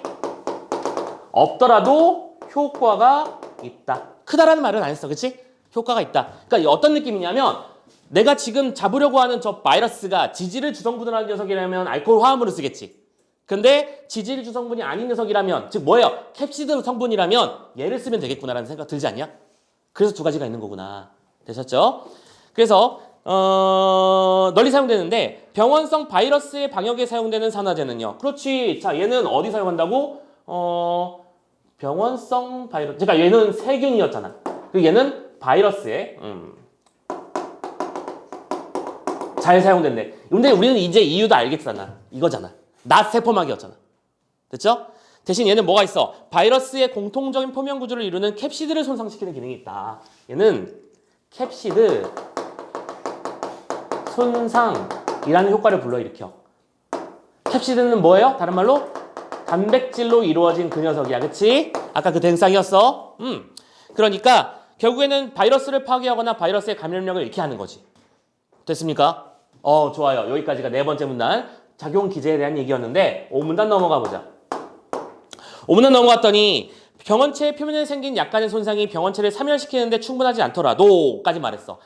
없더라도 효과가 있다. 크다라는 말은 안 했어. 그치? 효과가 있다. 그러니까 어떤 느낌이냐면 내가 지금 잡으려고 하는 저 바이러스가 지질을 주성분으로 하는 녀석이라면 알코올 화합물을 쓰겠지. 근데 지질 주성분이 아닌 녀석이라면 즉 뭐예요? 캡시드 성분이라면 얘를 쓰면 되겠구나라는 생각 들지 않냐? 그래서 두 가지가 있는 거구나. 되셨죠? 그래서 널리 사용되는데 병원성 바이러스의 방역에 사용되는 산화제는요. 그렇지. 자, 얘는 어디 사용한다고? 병원성 바이러스. 그러니까 얘는 세균이었잖아. 그리고 얘는 바이러스에 잘 사용된대. 근데 우리는 이제 이유도 알겠잖아. 이거잖아. 낫 세포막이었잖아. 됐죠? 대신 얘는 뭐가 있어? 바이러스의 공통적인 표면 구조를 이루는 캡시드를 손상시키는 기능이 있다. 얘는 캡시드 손상이라는 효과를 불러일으켜. 캡시드는 뭐예요? 다른 말로 단백질로 이루어진 그 녀석이야. 그치? 아까 그 댕상이었어. 그러니까 결국에는 바이러스를 파괴하거나 바이러스의 감염력을 잃게 하는 거지. 됐습니까? 좋아요. 여기까지가 네 번째 문단 작용 기제에 대한 얘기였는데 5문단 넘어가 보자. 5문단 넘어갔더니 병원체 표면에 생긴 약간의 손상이 병원체를 사멸시키는데 충분하지 않더라도 까지 말했어.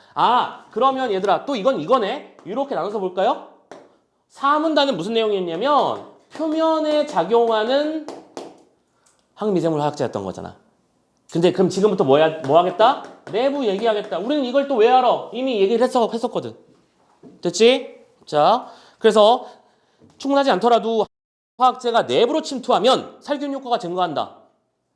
그러면 얘들아 또 이거네. 이렇게 나눠서 볼까요? 4문단은 무슨 내용이었냐면 표면에 작용하는 항미생물 화학제였던 거잖아. 근데 그럼 지금부터 뭐 하겠다? 내부 얘기하겠다. 우리는 이걸 또 왜 알아? 이미 얘기를 했었거든. 됐지? 자, 그래서 충분하지 않더라도 화학제가 내부로 침투하면 살균 효과가 증가한다.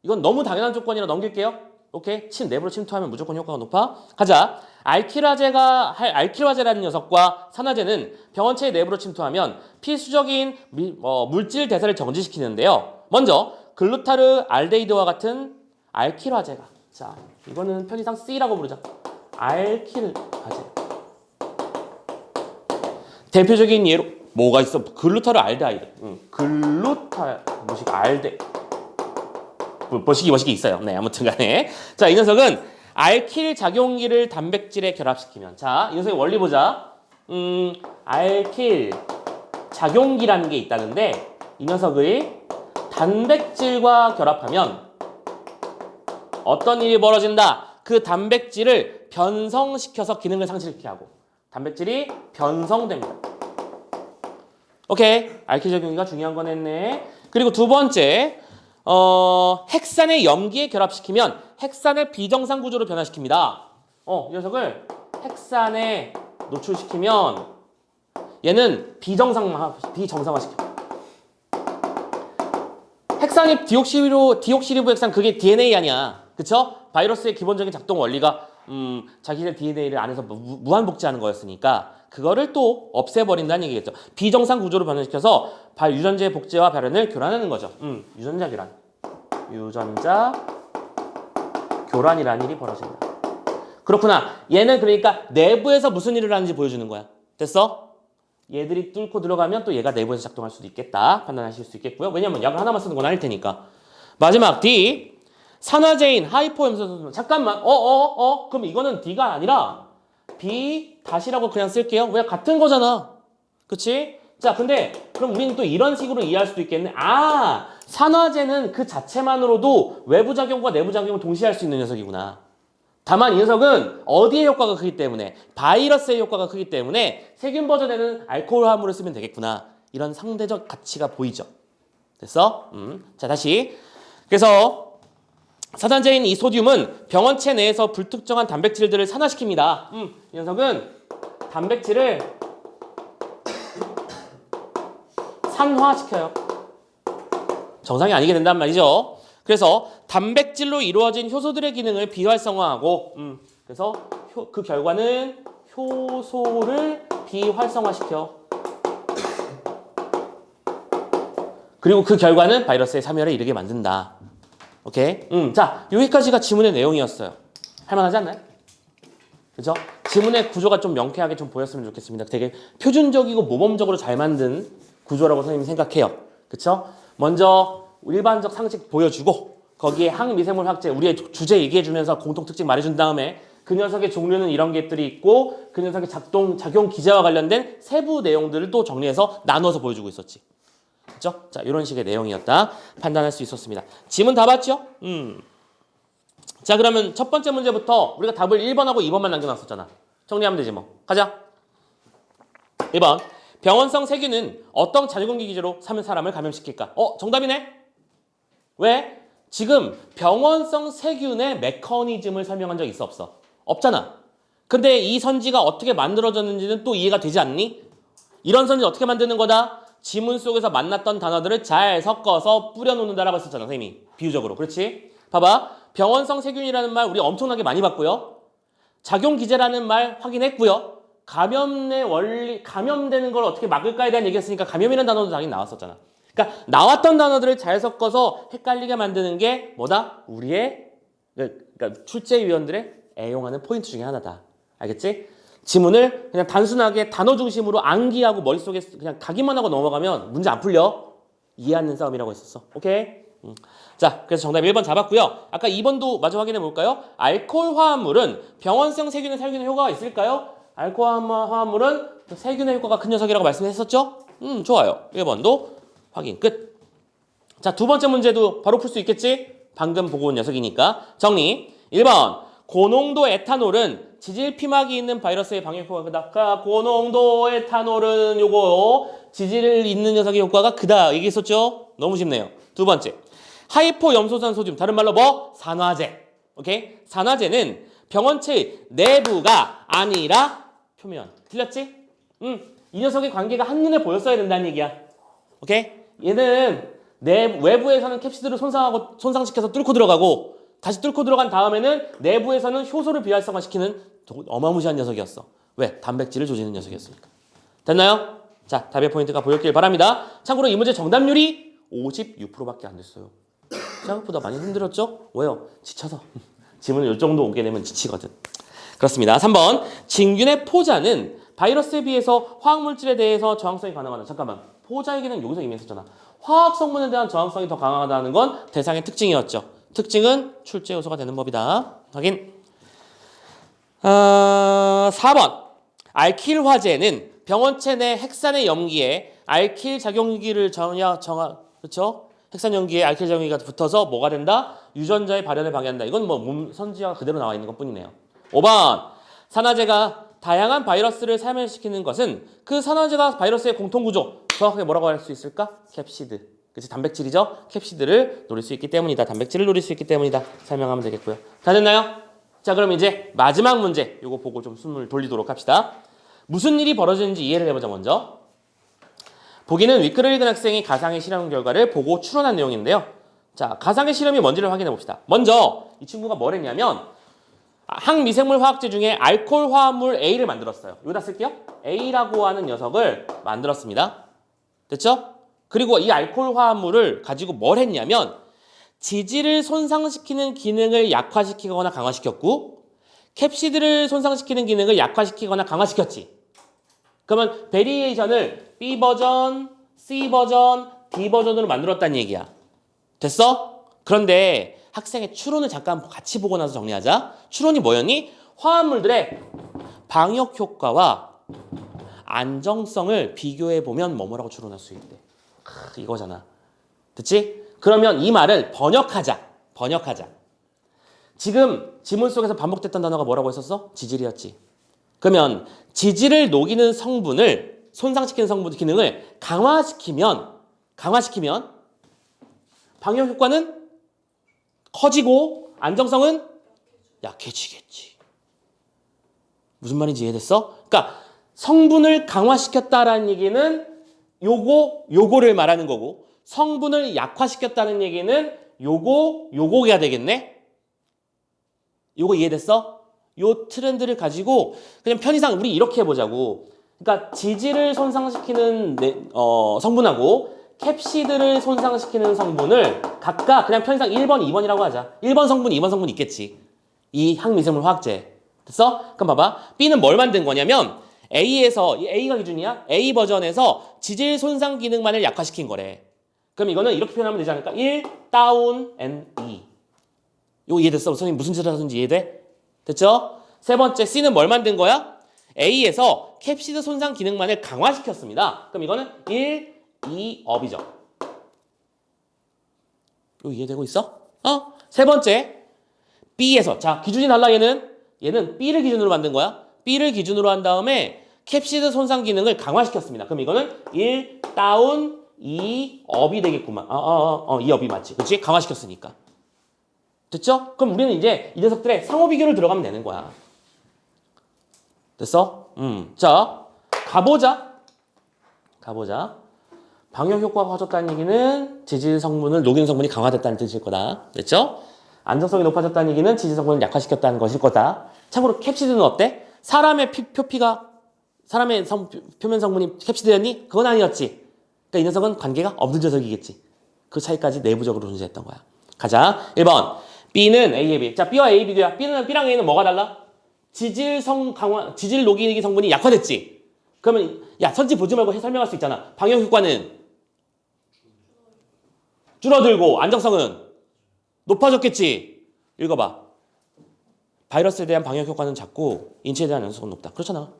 이건 너무 당연한 조건이라 넘길게요. 오케이? 내부로 침투하면 무조건 효과가 높아. 가자. 알킬화제라는 녀석과 산화제는 병원체의 내부로 침투하면 필수적인 물질 대사를 정지시키는데요. 먼저 글루타르 알데히드와 같은 알킬화제가. 자, 이거는 편의상 C라고 부르자. 알킬화제. 대표적인 예로 뭐가 있어? 글루타르 알데히드. 머시기 있어요. 네, 아무튼 간에. 자, 이 녀석은 알킬 작용기를 단백질에 결합시키면. 자, 이 녀석의 원리 보자. 알킬 작용기라는 게 있다는데 이 녀석의 단백질과 결합하면 어떤 일이 벌어진다? 그 단백질을 변성시켜서 기능을 상실케 하고 단백질이 변성됩니다. 오케이. 알킬 작용기가 중요한 건 했네. 그리고 두 번째 핵산의 염기에 결합시키면 핵산을 비정상 구조로 변화시킵니다. 이 녀석을 핵산에 노출시키면 얘는 비정상화시켜. 핵산이 디옥시리보 핵산 그게 DNA 아니야. 그쵸? 바이러스의 기본적인 작동 원리가 자기네 DNA를 안에서 무한복제하는 거였으니까 그거를 또 없애버린다는 얘기겠죠. 비정상 구조로 변화시켜서 유전자의 복제와 발현을 교란하는 거죠. 유전자 교란. 유전자 교란이라는 일이 벌어진다. 그렇구나. 얘는 그러니까 내부에서 무슨 일을 하는지 보여주는 거야. 됐어? 얘들이 뚫고 들어가면 또 얘가 내부에서 작동할 수도 있겠다. 판단하실 수 있겠고요. 왜냐면 약을 하나만 쓰는 건 아닐 테니까. 마지막 D. 산화제인 하이포염소수. 잠깐만. 그럼 이거는 D가 아니라 B 다시라고 그냥 쓸게요. 왜 같은 거잖아. 그치? 자, 근데 그럼 우리는 또 이런 식으로 이해할 수도 있겠네. 산화제는 그 자체만으로도 외부작용과 내부작용을 동시에 할 수 있는 녀석이구나. 다만 이 녀석은 어디에 효과가 크기 때문에 바이러스의 효과가 크기 때문에 세균 버전에는 알코올 화합물을 쓰면 되겠구나. 이런 상대적 가치가 보이죠. 됐어? 자, 다시. 그래서 산화제인 이 소듐은 병원체 내에서 불특정한 단백질들을 산화시킵니다. 이 녀석은 단백질을 산화시켜요. 정상이 아니게 된단 말이죠. 그래서 단백질로 이루어진 효소들의 기능을 비활성화하고 그래서 그 결과는 효소를 비활성화시켜. 그리고 그 결과는 바이러스의 사멸에 이르게 만든다. 오케이? 자, 여기까지가 지문의 내용이었어요. 할만하지 않나요? 그죠? 지문의 구조가 좀 명쾌하게 좀 보였으면 좋겠습니다. 되게 표준적이고 모범적으로 잘 만든 구조라고 선생님이 생각해요. 그쵸? 먼저 일반적 상식 보여주고 거기에 항미생물 학제 우리의 주제 얘기해주면서 공통특징 말해준 다음에 그 녀석의 종류는 이런 것들이 있고 그 녀석의 작용 기제와 관련된 세부 내용들을 또 정리해서 나눠서 보여주고 있었지. 그쵸? 자, 이런 식의 내용이었다. 판단할 수 있었습니다. 지문 다 봤죠? 자, 그러면 첫 번째 문제부터 우리가 답을 1번하고 2번만 남겨놨었잖아. 정리하면 되지 뭐. 가자. 1번. 병원성 세균은 어떤 자주공기 기제로 사람을 감염시킬까? 정답이네? 왜? 지금 병원성 세균의 메커니즘을 설명한 적 있어 없어? 없잖아. 근데 이 선지가 어떻게 만들어졌는지는 또 이해가 되지 않니? 이런 선지 어떻게 만드는 거다? 지문 속에서 만났던 단어들을 잘 섞어서 뿌려놓는다라고 했었잖아, 선생님이. 비유적으로. 그렇지? 봐봐. 병원성 세균이라는 말 우리 엄청나게 많이 봤고요. 작용기제라는 말 확인했고요. 감염의 원리, 감염되는 걸 어떻게 막을까에 대한 얘기했으니까 감염이라는 단어도 당연히 나왔었잖아. 그러니까 나왔던 단어들을 잘 섞어서 헷갈리게 만드는 게 뭐다? 우리의 그러니까 출제위원들의 애용하는 포인트 중에 하나다. 알겠지? 지문을 그냥 단순하게 단어 중심으로 암기하고 머릿속에 그냥 가기만 하고 넘어가면 문제 안 풀려. 이해하는 싸움이라고 했었어. 오케이? 자, 그래서 정답 1번 잡았고요. 아까 2번도 마저 확인해 볼까요? 알코올 화합물은 병원성 세균의 살균의 효과가 있을까요? 알코올 화합물은 세균의 효과가 큰 녀석이라고 말씀했었죠? 좋아요. 1번도 확인 끝. 자, 두 번째 문제도 바로 풀 수 있겠지? 방금 보고 온 녀석이니까. 정리. 1번. 고농도 에탄올은 지질 피막이 있는 바이러스의 방역 효과가 크다. 고농도 에탄올은 요거 지질을 있는 녀석의 효과가 크다. 얘기했었죠? 너무 쉽네요. 두 번째. 하이포 염소산 소듐. 다른 말로 뭐? 산화제. 오케이? 산화제는 병원체의 내부가 아니라 표면. 틀렸지? 이 녀석의 관계가 한눈에 보였어야 된다는 얘기야. 오케이? 얘는 외부에서는 캡시드를 손상시켜서 뚫고 들어가고 다시 뚫고 들어간 다음에는 내부에서는 효소를 비활성화시키는 어마무시한 녀석이었어. 왜? 단백질을 조지는 녀석이었으니까. 됐나요? 자, 답의 포인트가 보였길 바랍니다. 참고로 이 문제 정답률이 56%밖에 안 됐어요. 생각보다 많이 힘들었죠? 왜요? 지쳐서. 지문을 이 정도 오게 되면 지치거든. 그렇습니다. 3번. 진균의 포자는 바이러스에 비해서 화학물질에 대해서 저항성이 가능하다. 잠깐만. 포자 얘기는 여기서 이미 했었잖아. 화학 성분에 대한 저항성이 더 강하다는 건 대상의 특징이었죠. 특징은 출제 요소가 되는 법이다. 확인. 4번. 알킬 화재는 병원체 내 핵산의 염기에 알킬 작용기를 그렇죠? 핵산 염기에 알킬 작용기가 붙어서 뭐가 된다? 유전자의 발현을 방해한다. 이건 뭐 몸 선지와 그대로 나와 있는 것뿐이네요. 5번. 산화제가 다양한 바이러스를 사멸시키는 것은 그 산화제가 바이러스의 공통구조, 정확하게 뭐라고 할 수 있을까? 캡시드. 그치? 단백질이죠? 캡시드를 노릴 수 있기 때문이다. 단백질을 노릴 수 있기 때문이다. 설명하면 되겠고요. 다 됐나요? 자, 그럼 이제 마지막 문제. 요거 보고 좀 숨을 돌리도록 합시다. 무슨 일이 벌어지는지 이해를 해보자, 먼저. 보기는 위크를 읽은 학생이 가상의 실험 결과를 보고 추론한 내용인데요. 자, 가상의 실험이 뭔지를 확인해 봅시다. 먼저 이 친구가 뭘 했냐면 항미생물 화학제 중에 알코올 화합물 A를 만들었어요. 여기다 쓸게요. A라고 하는 녀석을 만들었습니다. 됐죠? 그리고 이 알코올 화합물을 가지고 뭘 했냐면 지질을 손상시키는 기능을 약화시키거나 강화시켰고 캡시드를 손상시키는 기능을 약화시키거나 강화시켰지. 그러면 베리에이션을 B 버전, C 버전, D 버전으로 만들었다는 얘기야. 됐어? 그런데 학생의 추론을 잠깐 같이 보고 나서 정리하자. 추론이 뭐였니? 화합물들의 방역 효과와 안정성을 비교해보면 뭐뭐라고 추론할 수 있대. 이거잖아. 됐지? 그러면 이 말을 번역하자. 지금 지문 속에서 반복됐던 단어가 뭐라고 했었어? 지질이었지. 그러면 지질을 녹이는 성분을, 손상시키는 성분 기능을 강화시키면 방역 효과는 커지고 안정성은 약해지겠지. 무슨 말인지 이해됐어? 그러니까 성분을 강화시켰다라는 얘기는 요거를 말하는 거고 성분을 약화시켰다는 얘기는 요거가 되겠네? 요거 이해됐어? 요 트렌드를 가지고 그냥 편의상 우리 이렇게 해보자고. 그러니까 지질을 손상시키는 성분하고 캡시드를 손상시키는 성분을 각각 그냥 편의상 1번, 2번이라고 하자. 1번 성분, 2번 성분 있겠지. 이 항미생물 화학제. 됐어? 그럼 봐봐. B는 뭘 만든 거냐면 A에서, A가 기준이야? A 버전에서 지질 손상 기능만을 약화시킨 거래. 그럼 이거는 이렇게 표현하면 되지 않을까? 1, 다운, and 2. 이거 이해됐어? 선생님 무슨 짓을 하는지 이해돼? 됐죠? 세 번째 C는 뭘 만든 거야? A에서 캡시드 손상 기능만을 강화시켰습니다. 그럼 이거는 1, 2, 업이죠. 이거 이해되고 있어? 세 번째 B에서, 자 기준이 달라. 얘는 B를 기준으로 만든 거야. B를 기준으로 한 다음에 캡시드 손상 기능을 강화시켰습니다. 그럼 이거는 1, 다운, 2, 업이 되겠구만. 2 업이 맞지. 그렇지? 강화시켰으니까. 됐죠? 그럼 우리는 이제 이 녀석들의 상호 비교를 들어가면 되는 거야. 됐어? 자, 가보자. 방역 효과가 커졌다는 얘기는 지질 성분을 녹이는 성분이 강화됐다는 뜻일 거다. 됐죠? 안정성이 높아졌다는 얘기는 지질 성분을 약화시켰다는 것일 거다. 참고로 캡시드는 어때? 사람의 사람의 표면 성분이 캡시드였니? 그건 아니었지. 그러니까 이 녀석은 관계가 없는 녀석이겠지. 그 차이까지 내부적으로 존재했던 거야. 가자. 1번. B는 A에 비해. 자, B와 A 비교야. B랑 A는 뭐가 달라? 지질 녹이기 성분이 약화됐지. 그러면 야, 선지 보지 말고 설명할 수 있잖아. 방역 효과는 줄어들고 안정성은 높아졌겠지. 읽어봐. 바이러스에 대한 방역 효과는 작고 인체에 대한 안정성은 높다. 그렇잖아.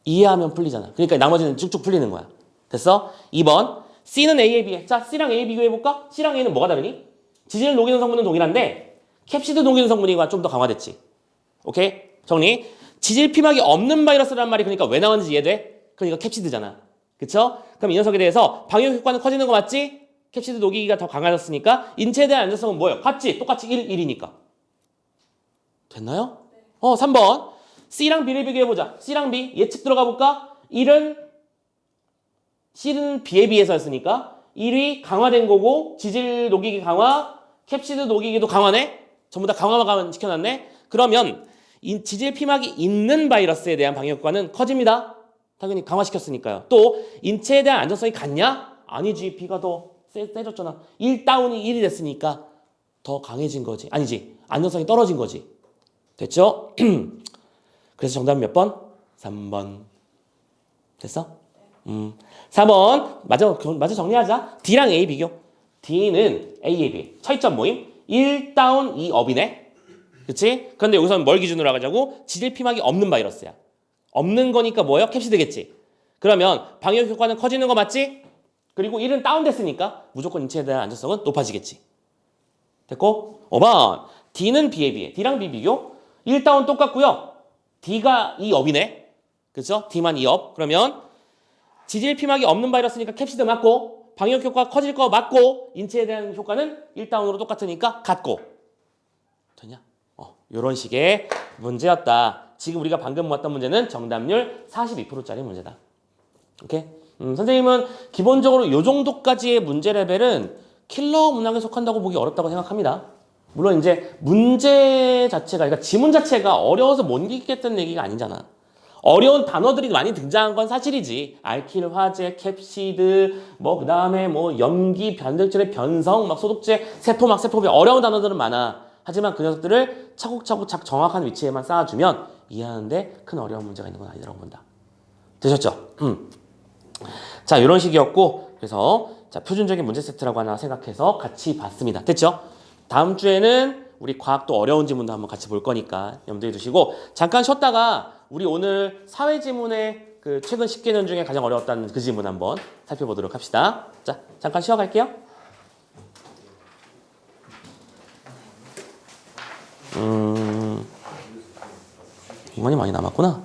이해하면 풀리잖아. 그러니까 나머지는 쭉쭉 풀리는 거야. 됐어? 2번. C는 A에 비해. 자, C랑 A 비교해볼까? C랑 A는 뭐가 다르니? 지질을 녹이는 성분은 동일한데 캡시드 녹이는 성분이 좀 더 강화됐지. 오케이? 정리. 지질 피막이 없는 바이러스란 말이 그러니까 왜 나왔는지 이해돼? 그러니까 캡시드잖아. 그쵸? 그럼 이 녀석에 대해서 방역 효과는 커지는 거 맞지? 캡시드 녹이기가 더 강해졌으니까 인체에 대한 안전성은 뭐예요? 같지? 똑같이 1이니까. 됐나요? 3번. C랑 B를 비교해보자. C랑 B 예측 들어가 볼까? 1은 C는 B에 비해서였으니까 1이 강화된 거고 지질 녹이기 강화, 캡시드 녹이기도 강화네? 전부 다 강화만 시켜놨네? 그러면 지질 피막이 있는 바이러스에 대한 방역 효과는 커집니다. 당연히 강화시켰으니까요. 또 인체에 대한 안전성이 같냐? 아니지. B가 더 세졌잖아. 1다운이 1이 됐으니까 더 강해진 거지. 아니지. 안전성이 떨어진 거지. 됐죠? 그래서 정답은 몇 번? 3번. 됐어? 4번. 맞아 정리하자. D랑 A 비교. D는 A에 비해 차이점 모임 1다운 2업이네. 그치? 그런데 여기서는 뭘 기준으로 하자고? 지질 피막이 없는 바이러스야. 없는 거니까 뭐예요? 캡시드겠지. 그러면 방역 효과는 커지는 거 맞지? 그리고 1은 다운됐으니까 무조건 인체에 대한 안전성은 높아지겠지. 됐고? 5번. D는 B에 비해. D랑 B 비교. 1다운 똑같고요. D가 2업이네. 그쵸? D만 2업. 그러면 지질 피막이 없는 바이러스니까 캡시드 맞고 방역 효과 커질 거 맞고 인체에 대한 효과는 1다운으로 똑같으니까 같고. 되냐? 이런 식의 문제였다. 지금 우리가 방금 봤던 문제는 정답률 42%짜리 문제다. 오케이? 선생님은 기본적으로 이 정도까지의 문제 레벨은 킬러 문항에 속한다고 보기 어렵다고 생각합니다. 물론 이제 문제 자체가, 그러니까 지문 자체가 어려워서 못 이기겠다는 얘기가 아니잖아. 어려운 단어들이 많이 등장한 건 사실이지. 알킬, 화재, 캡시드, 그 다음에 염기, 변들질의 변성, 소독제, 세포비 어려운 단어들은 많아. 하지만 그 녀석들을 차곡차곡 정확한 위치에만 쌓아주면 이해하는데 큰 어려운 문제가 있는 건 아니라고 본다. 되셨죠? 자, 이런 식이었고, 그래서 자, 표준적인 문제 세트라고 하나 생각해서 같이 봤습니다. 됐죠? 다음 주에는 우리 과학도 어려운 지문도 한번 같이 볼 거니까 염두에 두시고, 잠깐 쉬었다가 우리 오늘 사회 지문의 그 최근 10개년 중에 가장 어려웠다는 그 지문 한번 살펴보도록 합시다. 자, 잠깐 쉬어갈게요. 공간이 많이 남았구나.